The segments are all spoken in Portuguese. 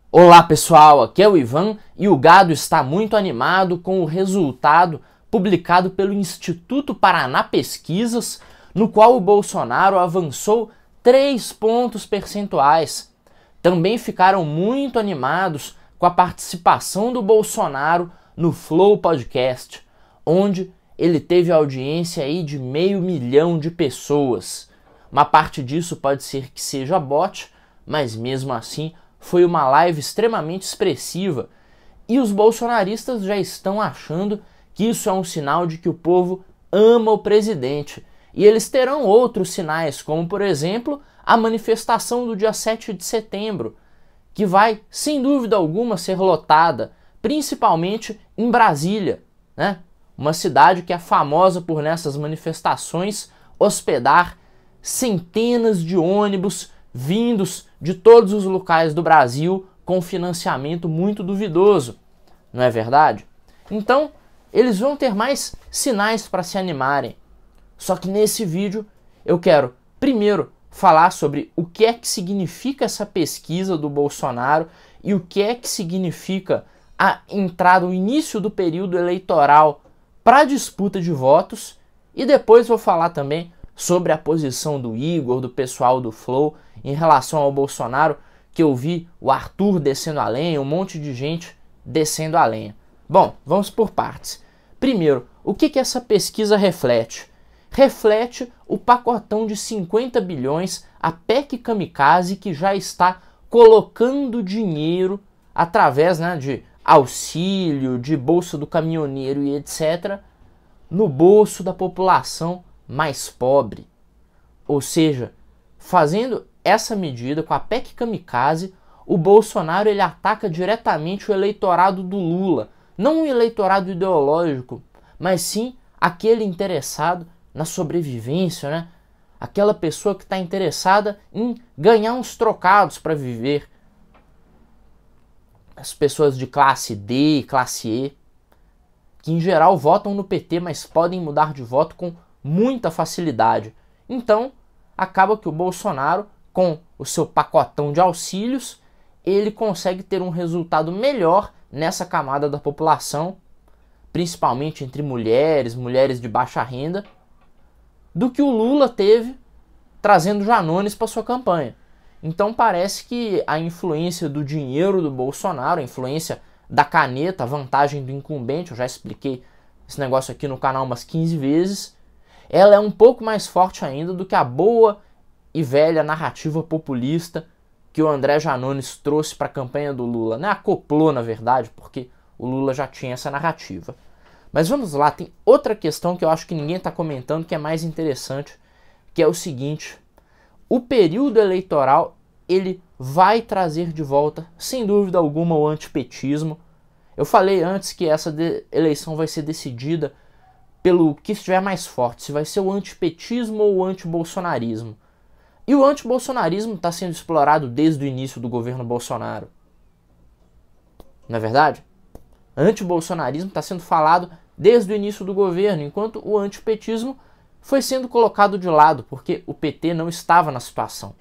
Olá pessoal, aqui é o Ivan e o gado está muito animado com o resultado publicado pelo Instituto Paraná Pesquisas, no qual o Bolsonaro avançou 3 pontos percentuais. Também ficaram muito animados com a participação do Bolsonaro no Flow Podcast, onde ele teve audiência aí de 500 mil de pessoas. Uma parte disso pode ser que seja bot, mas mesmo assim foi uma live extremamente expressiva e os bolsonaristas já estão achando que isso é um sinal de que o povo ama o presidente. E eles terão outros sinais, como por exemplo a manifestação do dia 7 de setembro, que vai, sem dúvida alguma, ser lotada, principalmente em Brasília, né? Uma cidade que é famosa por nessas manifestações hospedar centenas de ônibus vindos de todos os locais do Brasil com financiamento muito duvidoso, não é verdade? Então, eles vão ter mais sinais para se animarem. Só que nesse vídeo eu quero primeiro falar sobre o que é que significa essa pesquisa do Bolsonaro e o que é que significa a entrada, o início do período eleitoral para a disputa de votos, e depois vou falar também sobre a posição do Igor, do pessoal do Flow, em relação ao Bolsonaro, que eu vi o Arthur descendo a lenha, um monte de gente descendo a lenha. Bom, vamos por partes. Primeiro, o que essa pesquisa reflete? Reflete o pacotão de 50 bilhões, a PEC Kamikaze, que já está colocando dinheiro através de auxílio, de bolsa do caminhoneiro e etc., no bolso da população mais pobre. Ou seja, fazendo essa medida com a PEC Kamikaze, o Bolsonaro ele ataca diretamente o eleitorado do Lula. Não um eleitorado ideológico, mas sim aquele interessado na sobrevivência, né? Aquela pessoa que está interessada em ganhar uns trocados para viver. As pessoas de classe D e classe E, que em geral votam no PT, mas podem mudar de voto com muita facilidade. Então, acaba que o Bolsonaro, com o seu pacotão de auxílios, ele consegue ter um resultado melhor nessa camada da população, principalmente entre mulheres de baixa renda, do que o Lula teve trazendo Janones para sua campanha. Então parece que a influência do dinheiro do Bolsonaro, a influência da caneta, a vantagem do incumbente, eu já expliquei esse negócio aqui no canal umas 15 vezes, ela é um pouco mais forte ainda do que a boa e velha narrativa populista que o André Janones trouxe para a campanha do Lula. Né? Acoplou, na verdade, porque o Lula já tinha essa narrativa. Mas vamos lá, tem outra questão que eu acho que ninguém está comentando, que é mais interessante, que é o seguinte: o período eleitoral ele vai trazer de volta, sem dúvida alguma, o antipetismo. Eu falei antes que essa eleição vai ser decidida pelo que estiver mais forte, se vai ser o antipetismo ou o antibolsonarismo. E o antibolsonarismo está sendo explorado desde o início do governo Bolsonaro. Não é verdade? Antibolsonarismo está sendo falado desde o início do governo, enquanto o antipetismo foi sendo colocado de lado, porque o PT não estava na situação.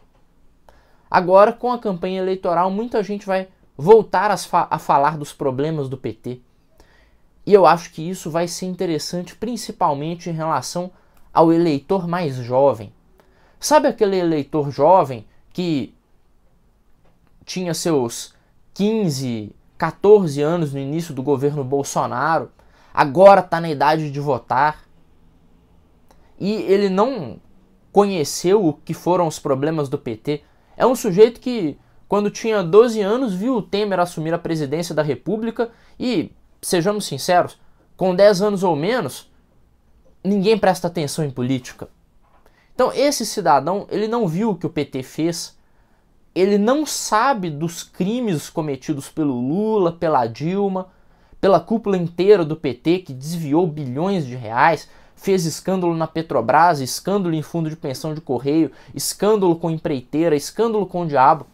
Agora, com a campanha eleitoral, muita gente vai voltar a falar dos problemas do PT. E eu acho que isso vai ser interessante principalmente em relação ao eleitor mais jovem. Sabe aquele eleitor jovem que tinha seus 15, 14 anos no início do governo Bolsonaro, agora está na idade de votar, e ele não conheceu o que foram os problemas do PT? É um sujeito que, quando tinha 12 anos, viu o Temer assumir a presidência da República e, sejamos sinceros, com 10 anos ou menos, ninguém presta atenção em política. Então esse cidadão, ele não viu o que o PT fez, ele não sabe dos crimes cometidos pelo Lula, pela Dilma, pela cúpula inteira do PT que desviou bilhões de reais, fez escândalo na Petrobras, escândalo em fundo de pensão de correio, escândalo com empreiteira, escândalo com o diabo.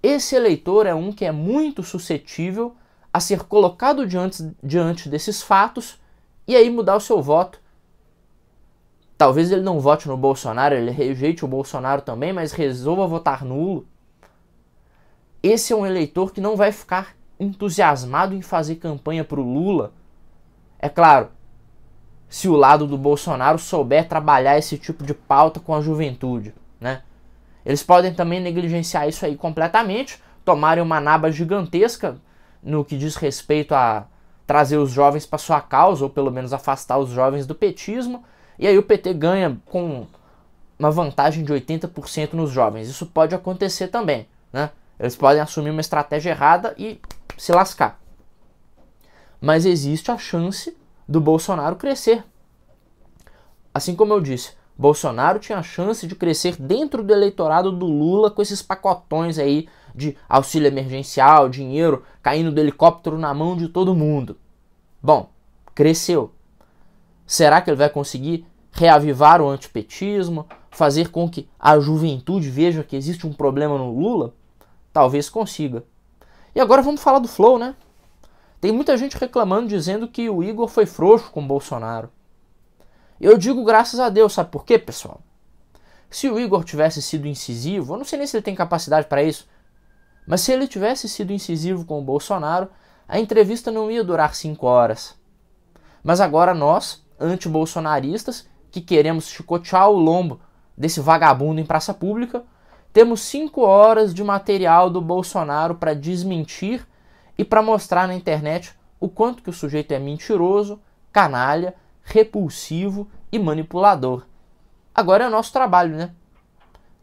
Esse eleitor é um que é muito suscetível a ser colocado diante desses fatos e aí mudar o seu voto. Talvez ele não vote no Bolsonaro, ele rejeite o Bolsonaro também, mas resolva votar nulo. esse é um eleitor que não vai ficar entusiasmado em fazer campanha para o Lula. É claro, se o lado do Bolsonaro souber trabalhar esse tipo de pauta com a juventude, né? Eles podem também negligenciar isso aí completamente, tomarem uma naba gigantesca no que diz respeito a trazer os jovens para sua causa, ou pelo menos afastar os jovens do petismo, e aí o PT ganha com uma vantagem de 80% nos jovens. Isso pode acontecer também, né? Eles podem assumir uma estratégia errada e se lascar. Mas existe a chance do Bolsonaro crescer. Assim como eu disse, Bolsonaro tinha a chance de crescer dentro do eleitorado do Lula com esses pacotões aí de auxílio emergencial, dinheiro caindo do helicóptero na mão de todo mundo. Bom, cresceu. Será que ele vai conseguir reavivar o antipetismo, fazer com que a juventude veja que existe um problema no Lula? Talvez consiga. E agora vamos falar do Flow, né? Tem muita gente reclamando, dizendo que o Igor foi frouxo com o Bolsonaro. Eu digo graças a Deus, sabe por quê, pessoal? Se o Igor tivesse sido incisivo, eu não sei nem se ele tem capacidade para isso, mas se ele tivesse sido incisivo com o Bolsonaro, a entrevista não ia durar 5 horas. Mas agora nós, anti-bolsonaristas, que queremos chicotear o lombo desse vagabundo em praça pública, temos 5 horas de material do Bolsonaro para desmentir e para mostrar na internet o quanto que o sujeito é mentiroso, canalha, repulsivo e manipulador. Agora é o nosso trabalho, né?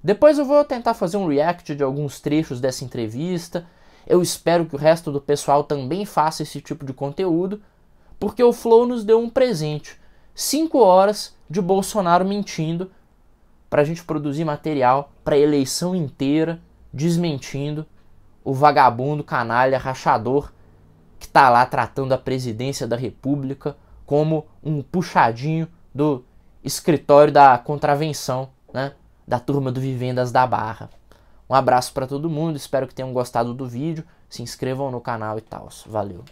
Depois eu vou tentar fazer um react de alguns trechos dessa entrevista. Eu espero que o resto do pessoal também faça esse tipo de conteúdo, porque o Flow nos deu um presente. 5 horas de Bolsonaro mentindo para a gente produzir material para a eleição inteira, desmentindo o vagabundo, canalha, rachador que está lá tratando a presidência da República como um puxadinho do escritório da contravenção, né? Da turma do Vivendas da Barra. Um abraço para todo mundo, espero que tenham gostado do vídeo, se inscrevam no canal e tal. Valeu!